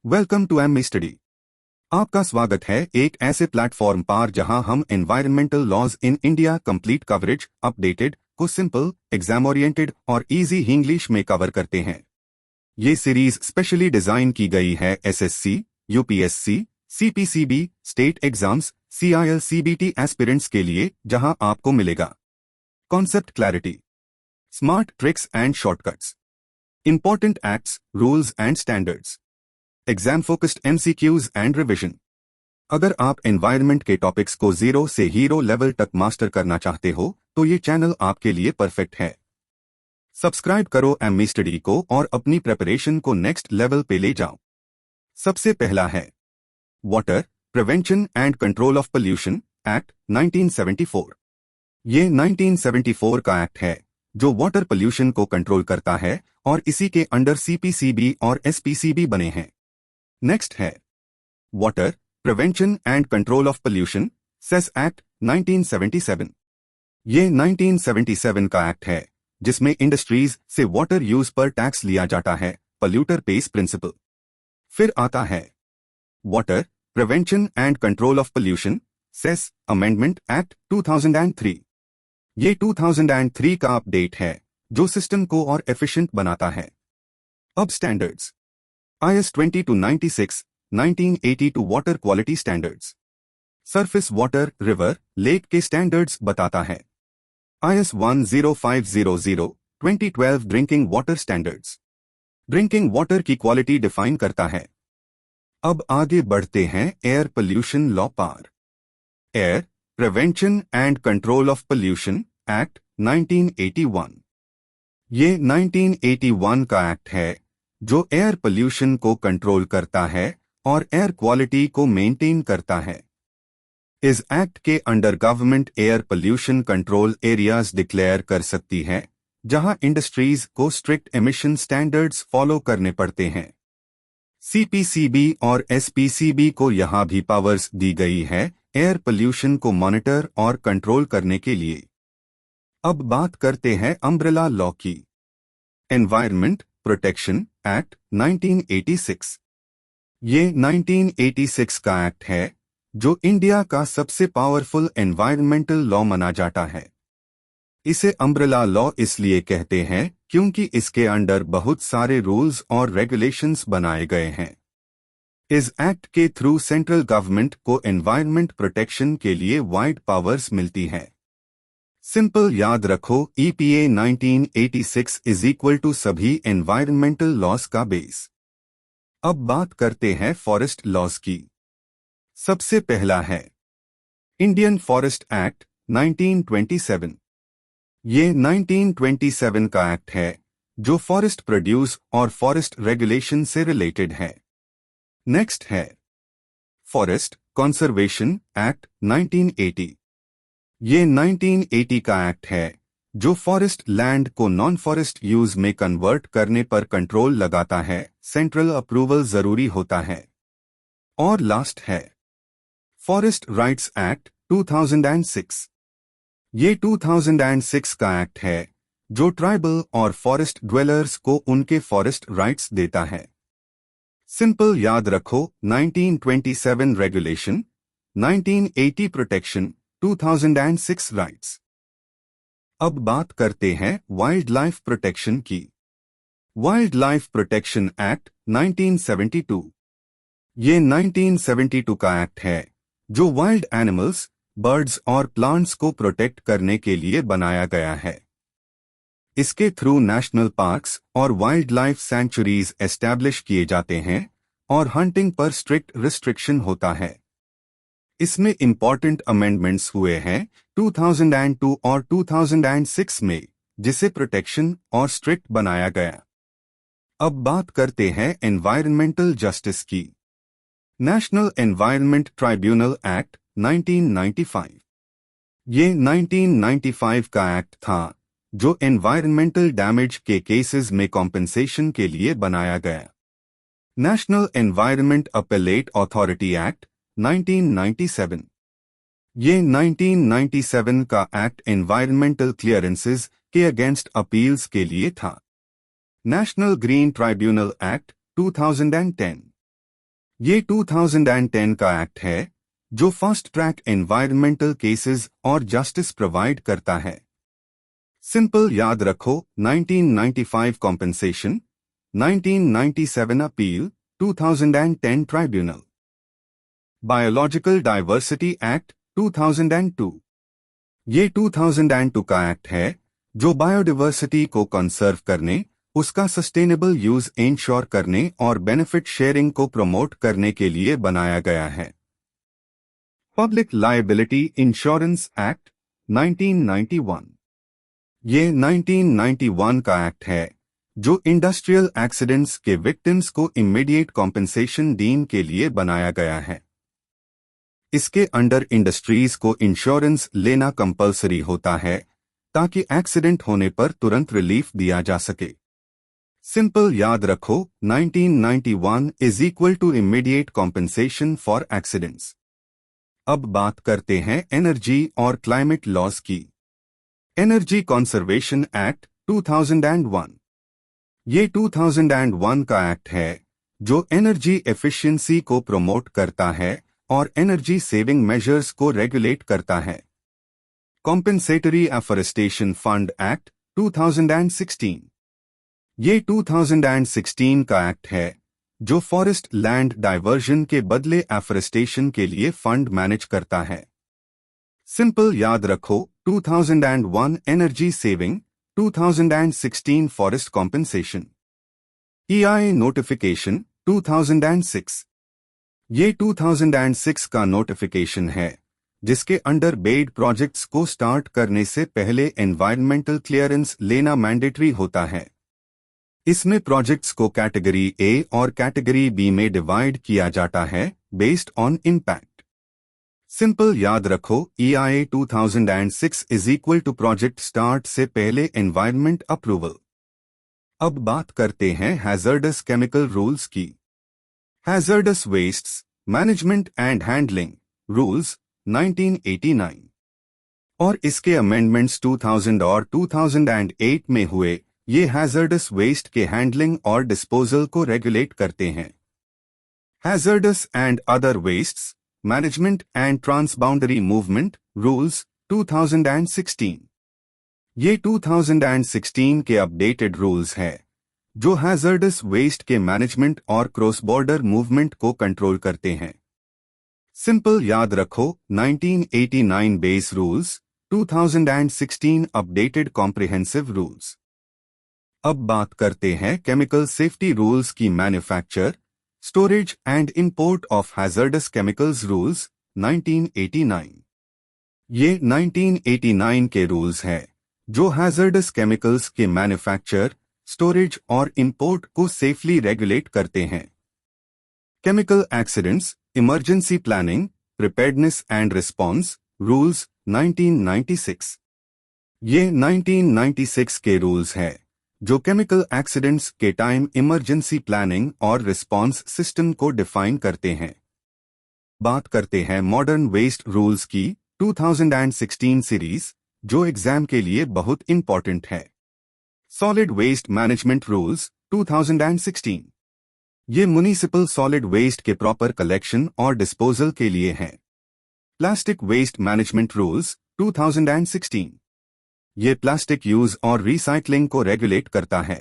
Welcome to M study. आपका स्वागत है एक ऐसे प्लेटफॉर्म पर जहां हम environmental laws in India complete coverage updated को सिंपल, एग्जाम ओरिएंटेड और इजी इंग्लिश में कवर करते हैं। ये सीरीज स्पेशली डिजाइन की गई है SSC, UPSC, CPCB, state exams, CIL CBT aspirants के लिए, जहां आपको मिलेगा concept clarity, smart tricks and shortcuts, important acts, rules and standards, exam focused MCQs and revision. अगर आप एनवायरनमेंट के टॉपिक्स को जीरो से हीरो लेवल तक मास्टर करना चाहते हो तो ये चैनल आपके लिए परफेक्ट है। सब्सक्राइब करो एम स्टडी को और अपनी प्रिपरेशन को नेक्स्ट लेवल पे ले जाओ। सबसे पहला है water prevention and control of pollution act 1974। ये 1974 का एक्ट है जो वाटर पोल्यूशन को कंट्रोल करता है और इसी के अंडर सीपीसीबी और एसपीसीबी बने हैं। नेक्स्ट है water prevention and control of pollution cess act 1977। ये 1977 का एक्ट है जिसमें इंडस्ट्रीज से वाटर यूज पर टैक्स लिया जाता है, पोल्यूटर पेज प्रिंसिपल। फिर आता है water prevention and control of pollution cess amendment act 2003। ये 2003 का अपडेट है जो सिस्टम को और एफिशिएंट बनाता है। अब standards IS 20-96 1982 water quality standards surface water, river, lake के स्टैंडर्ड्स बताता है। IS 10500 2012 drinking water standards drinking water की क्वालिटी डिफाइन करता है। अब आगे बढ़ते हैं एयर पोल्यूशन लॉ पर। Air prevention and control of pollution act 1981। ये 1981 का एक्ट है जो एयर पोल्यूशन को कंट्रोल करता है और एयर क्वालिटी को मेंटेन करता है। इस एक्ट के under government air pollution control areas declare कर सकती है जहां इंडस्ट्रीज को स्ट्रिक्ट एमिशन स्टैंडर्ड्स फॉलो करने पड़ते हैं। सीपीसीबी और एसपीसीबी को यहां भी पावर्स दी गई है एयर पोल्यूशन को मॉनिटर और कंट्रोल करने के लिए। अब बात करते हैं अम्ब्रेला लॉ की। Environment protection act 1986। ये 1986 का एक्ट है जो इंडिया का सबसे पावरफुल एनवायरमेंटल लॉ माना जाता है। इसे अम्ब्रेला लॉ इसलिए कहते हैं क्योंकि इसके अंडर बहुत सारे रूल्स और रेगुलेशंस बनाए गए हैं। इस एक्ट के थ्रू सेंट्रल गवर्नमेंट को एनवायरमेंट प्रोटेक्शन के लिए वाइड पावर्स मिलती है। सिंपल याद रखो, EPA 1986 इज इक्वल टू सभी एनवायरमेंटल लॉज का बेस। अब बात करते हैं फॉरेस्ट लॉज की। सबसे पहला है इंडियन फॉरेस्ट एक्ट 1927। ये 1927 का एक्ट है जो फॉरेस्ट प्रोड्यूस और फॉरेस्ट रेगुलेशन से रिलेटेड है। नेक्स्ट है फॉरेस्ट कंजर्वेशन एक्ट 1980। ये 1980 का एक्ट है जो फॉरेस्ट लैंड को नॉन फॉरेस्ट यूज में कन्वर्ट करने पर कंट्रोल लगाता है, सेंट्रल अप्रूवल जरूरी होता है। और लास्ट है फॉरेस्ट राइट्स एक्ट 2006। ये 2006 का एक्ट है जो ट्राइबल और फॉरेस्ट ड्वेलर्स को उनके फॉरेस्ट राइट्स देता है। सिंपल याद रखो, 1927 रेगुलेशन, 1980 प्रोटेक्शन, 2006 राइट्स। अब बात करते हैं वाइल्ड लाइफ प्रोटेक्शन की। Wild life protection act 1972। ये 1972 का एक्ट है जो वाइल्ड एनिमल्स, बर्ड्स और प्लांट्स को प्रोटेक्ट करने के लिए बनाया गया है। इसके थ्रू नेशनल पार्क्स और वाइल्ड लाइफ सैंक्चुरीज एस्टैब्लिश किए जाते हैं और हंटिंग पर स्ट्रिक्ट रिस्ट्रिक्शन होता है। इसमें इंपॉर्टेंट अमेंडमेंट्स हुए हैं 2002 और 2006 में, जिसे प्रोटेक्शन और स्ट्रिक्ट बनाया गया। अब बात करते हैं एनवायरमेंटल जस्टिस की। National environment tribunal act 1995। ये 1995 का एक्ट था जो एनवायरमेंटल डैमेज के केसेस में कॉम्पेंसेशन के लिए बनाया गया। National environment appellate authority act 1997। ये 1997 का एक्ट एनवायरमेंटल क्लियरेंसेस के अगेंस्ट अपील्स के लिए था। National green tribunal act 2010। ये 2010 का एक्ट है जो फास्ट ट्रैक एनवायरमेंटल केसेस और जस्टिस प्रोवाइड करता है। सिंपल याद रखो, 1995 compensation, 1997 appeal, 2010 tribunal. Biological diversity act 2002। ये 2002 का एक्ट है जो बायोडाइवर्सिटी को कंसर्व करने, उसका सस्टेनेबल यूज इंश्योर करने और बेनिफिट शेयरिंग को प्रमोट करने के लिए बनाया गया है। Public liability insurance act 1991। ये 1991 का एक्ट है जो इंडस्ट्रियल एक्सीडेंट्स के विक्टिम्स को इमीडिएट कॉम्पेंसेशन डीम के लिए बनाया गया है। इसके अंडर इंडस्ट्रीज को इंश्योरेंस लेना कंपलसरी होता है ताकि एक्सीडेंट होने पर तुरंत रिलीफ दिया जा सके। सिंपल याद रखो, 1991 is equal to immediate compensation for accidents. अब बात करते हैं एनर्जी और क्लाइमेट लॉज की। Energy conservation act 2001। ये 2001 का एक्ट है जो एनर्जी एफिशिएंसी को प्रमोट करता है और एनर्जी सेविंग मेजर्स को रेगुलेट करता है। Compensatory afforestation fund act 2016। ये 2016 का एक्ट है जो फॉरेस्ट लैंड डाइवर्जन के बदले एफॉरेस्टेशन के लिए फंड मैनेज करता है। सिंपल याद रखो, 2001 energy saving, 2016 forest compensation. EIA notification 2006। ये 2006 का नोटिफिकेशन है जिसके अंडर बेड प्रोजेक्ट्स को स्टार्ट करने से पहले एनवायरमेंटल क्लियरेंस लेना मैंडेटरी होता है। इसमें प्रोजेक्ट्स को कैटेगरी ए और कैटेगरी बी में डिवाइड किया जाता है बेस्ड ऑन इम्पैक्ट। सिंपल याद रखो, EIA 2006 is equal to project start से पहले एनवायरमेंट अप्रूवल। अब बात करते हैं हैजर्डस केमिकल रूल्स की। Hazardous wastes management and handling rules 1989 और इसके अमेंडमेंट्स 2000 और 2008 में हुए। ये हैजर्डस वेस्ट के हैंडलिंग और डिस्पोजल को रेगुलेट करते हैं। Hazardous and other wastes management and transboundary movement rules 2016। ये 2016 के अपडेटेड रूल्स हैं जो हैजर्डस वेस्ट के मैनेजमेंट और क्रॉस बॉर्डर मूवमेंट को कंट्रोल करते हैं। सिंपल याद रखो, 1989 base rules, 2016 updated comprehensive rules. अब बात करते हैं केमिकल सेफ्टी रूल्स की। Manufacture, storage and import of hazardous chemicals rules 1989। ये 1989 के रूल्स हैं जो हैजर्डस केमिकल्स के मैन्युफैक्चर, स्टोरेज और इंपोर्ट को सेफली रेगुलेट करते हैं। Chemical accidents, emergency planning, preparedness and response rules 1996। ये 1996 के रूल्स हैं जो केमिकल एक्सीडेंट्स के टाइम इमरजेंसी प्लानिंग और रिस्पॉन्स सिस्टम को डिफाइन करते हैं। बात करते हैं मॉडर्न वेस्ट रूल्स की 2016 सीरीज जो एग्जाम के लिए बहुत इंपॉर्टेंट है। Solid waste management rules 2016। ये म्युनिसिपल सॉलिड वेस्ट के प्रॉपर कलेक्शन और डिस्पोजल के लिए हैं। Plastic waste management rules 2016। ये प्लास्टिक यूज और रिसाइकलिंग को रेगुलेट करता है।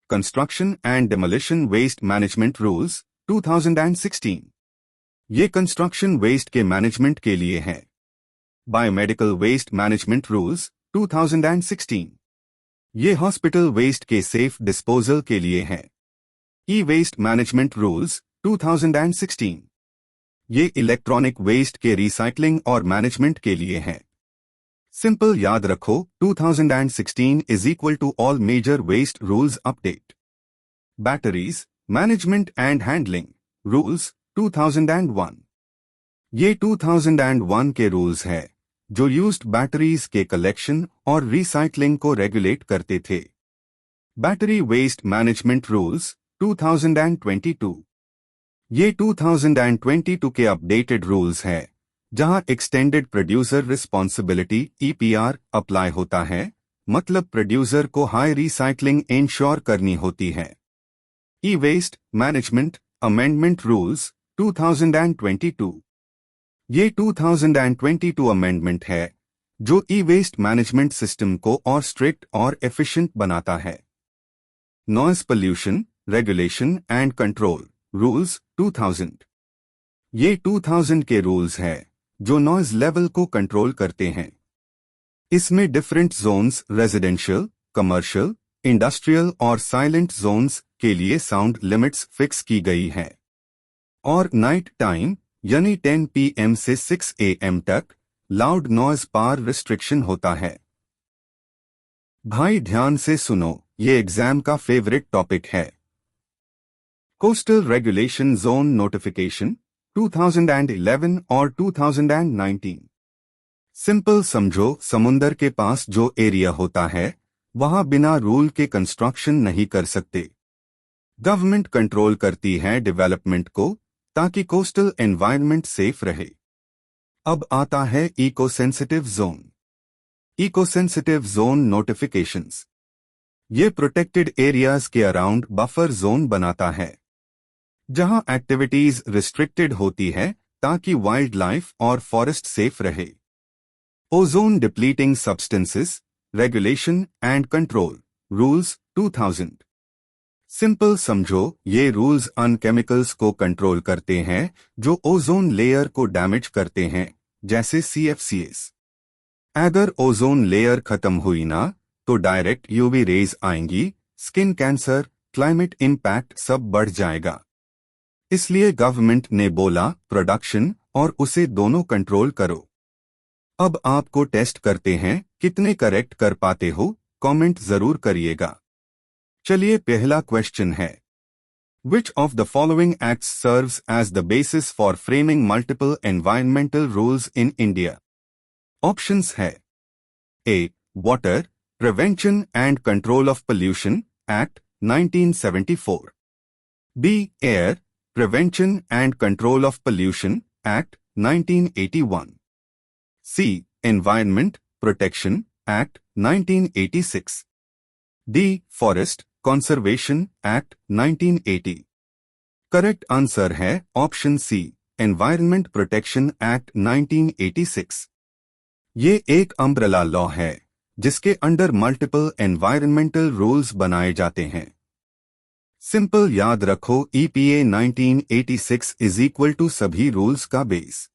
Construction and demolition waste management rules 2016। ये कंस्ट्रक्शन वेस्ट के मैनेजमेंट के लिए हैं। Biomedical waste management rules 2016। ये हॉस्पिटल वेस्ट के सेफ डिस्पोजल के लिए हैं। E waste management rules 2016। ये इलेक्ट्रॉनिक वेस्ट के रिसाइकलिंग और मैनेजमेंट के लिए हैं। सिंपल याद रखो, 2016 is equal to all major waste rules update. Batteries management and handling rules 2001। ये 2001 के रूल्स हैं जो यूज्ड बैटरीज के कलेक्शन और रिसाइकलिंग को रेगुलेट करते थे। Battery waste management rules 2022। ये 2022 के अपडेटेड रूल्स हैं जहां extended producer responsibility EPR apply होता है, मतलब प्रोड्यूसर को हाई रिसाइकलिंग इंश्योर करनी होती है। ई वेस्ट मैनेजमेंट अमेंडमेंट रूल्स 2022। ये 2022 अमेंडमेंट है जो ई वेस्ट मैनेजमेंट सिस्टम को और स्ट्रिक्ट और एफिशिएंट बनाता है। Noise pollution regulation and control rules 2000। ये 2000 के रूल्स हैं जो नॉइज लेवल को कंट्रोल करते हैं। इसमें different zones residential, commercial, industrial और साइलेंट जोन्स के लिए साउंड लिमिट्स फिक्स की गई हैं। और नाइट टाइम यानी 10 PM से 6 AM तक लाउड नॉइज पार रिस्ट्रिक्शन होता है। भाई ध्यान से सुनो, ये एग्जाम का फेवरेट टॉपिक है। कोस्टल रेगुलेशन जोन नोटिफिकेशन 2011 और 2019। सिंपल समझो, समुंदर के पास जो एरिया होता है वहां बिना रूल के कंस्ट्रक्शन नहीं कर सकते। गवर्नमेंट कंट्रोल करती है डेवलपमेंट को ताकि कोस्टल एनवायरनमेंट सेफ रहे। अब आता है eco sensitive zone. Eco sensitive zone notifications. ये प्रोटेक्टेड एरियाज के अराउंड बफर जोन बनाता है जहां एक्टिविटीज रिस्ट्रिक्टेड होती है ताकि वाइल्ड लाइफ और फॉरेस्ट सेफ रहे। Ozone depleting substances regulation and control rules 2000। Simple समझो, ये रूल्स अन केमिकल्स को कंट्रोल करते हैं जो ओजोन लेयर को डैमेज करते हैं, जैसे CFCs। अगर ओजोन लेयर खत्म हुई ना तो डायरेक्ट यूवी रेज आएंगी, स्किन कैंसर, क्लाइमेट इंपैक्ट सब बढ़ जाएगा। इसलिए गवर्नमेंट ने बोला प्रोडक्शन और उसे दोनों कंट्रोल करो। अब आपको टेस्ट करते हैं कितने करेक्ट कर पाते हो, कमेंट जरूर करिएगा। चलिए पहला क्वेश्चन है, Which of the following acts serves as the basis for framing multiple environmental rules in India? Options है A. Water Prevention and Control of Pollution Act 1974, B. Air Prevention and Control of Pollution Act 1981, C. Environment Protection Act 1986, D. Forest Conservation Act 1980। Correct answer है option C, environment protection act 1986। ये एक umbrella law है जिसके under multiple environmental rules बनाए जाते हैं। Simple याद रखो, EPA 1986 इज इक्वल टू सभी रूल्स का बेस।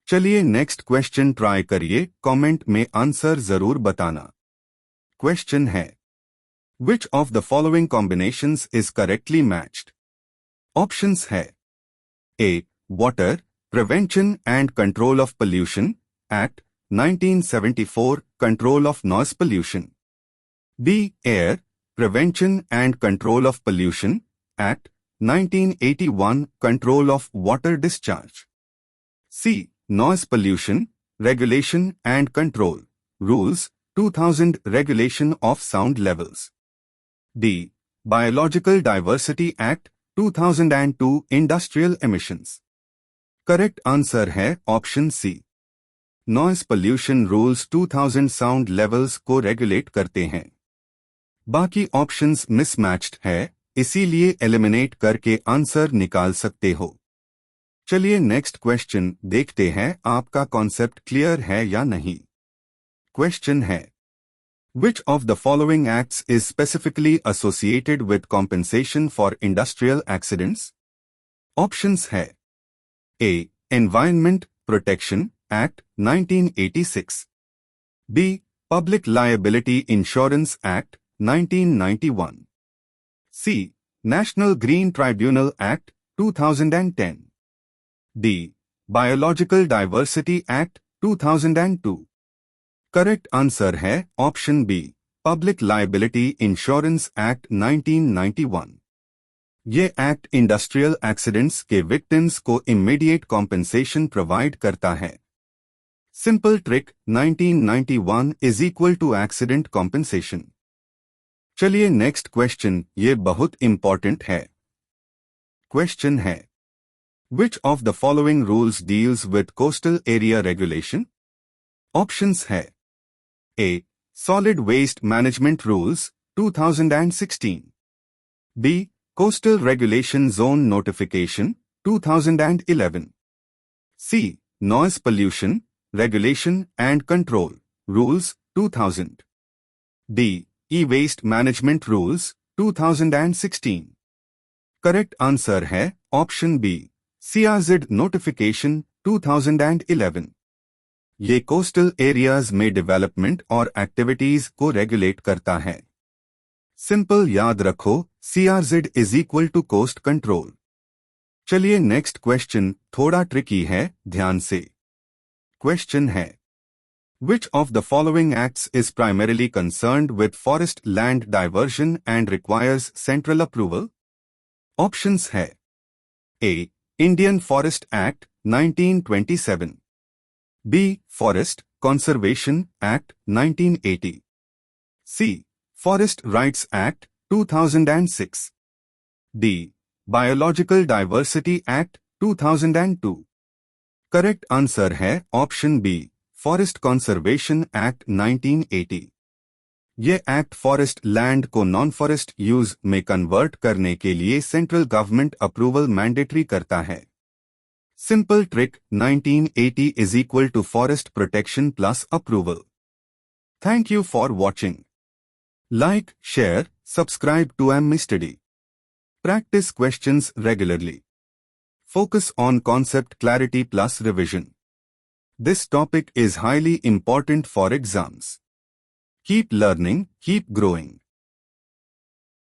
चलिए नेक्स्ट क्वेश्चन ट्राई करिए, कमेंट में आंसर जरूर बताना। क्वेश्चन है, Which of the following combinations is correctly matched? Options है A. Water Prevention and Control of Pollution Act 1974 Control of Noise Pollution, B. Air Prevention and Control of Pollution Act 1981 Control of Water Discharge, C. Noise Pollution Regulation and Control Rules 2000 Regulation of Sound Levels, D. Biological Diversity Act 2002 Industrial Emissions। Correct answer है option C, noise pollution rules 2000 sound levels को regulate करते हैं। बाकी options mismatched है, इसीलिए eliminate करके answer निकाल सकते हो। चलिए नेक्स्ट क्वेश्चन देखते हैं, आपका कॉन्सेप्ट क्लियर है या नहीं। क्वेश्चन है, Which of the following acts is specifically associated with compensation for industrial accidents? Options है A. Environment Protection Act 1986, B. Public Liability Insurance Act 1991, C. National Green Tribunal Act 2010, D. Biological Diversity Act 2002। Correct answer है option B, public liability insurance act 1991। ये act industrial accidents के victims को immediate compensation provide करता है। Simple trick 1991 is equal to accident compensation. चलिए next question, ये बहुत important है। क्वेश्चन है, which of the following rules deals with coastal area regulation? Options है A. Solid Waste Management Rules 2016, B. Coastal Regulation Zone Notification, 2011. C. Noise Pollution, Regulation and Control, Rules, 2000. D. E-Waste Management Rules, 2016. Correct answer है option B, CRZ Notification, 2011. ये coastal areas में development और activities को regulate करता है. Simple याद रखो, CRZ is equal to coast control. चलिए नेक्स्ट क्वेश्चन थोड़ा ट्रिकी है, ध्यान से. क्वेश्चन है, Which of the following acts is primarily concerned with forest land diversion and requires central approval? Options है. A. Indian Forest Act, 1927. B. Forest Conservation Act, 1980. C. Forest Rights Act, 2006. D. Biological Diversity Act, 2002. Correct answer है option B, forest conservation act 1980. ये act forest land को non forest use में convert करने के लिए central government approval mandatory करता है. Simple trick, 1980 is equal to forest protection plus approval. Thank you for watching. Like, share, subscribe to M study. Practice questions regularly. Focus on concept clarity plus revision. This topic is highly important for exams. Keep learning, keep growing.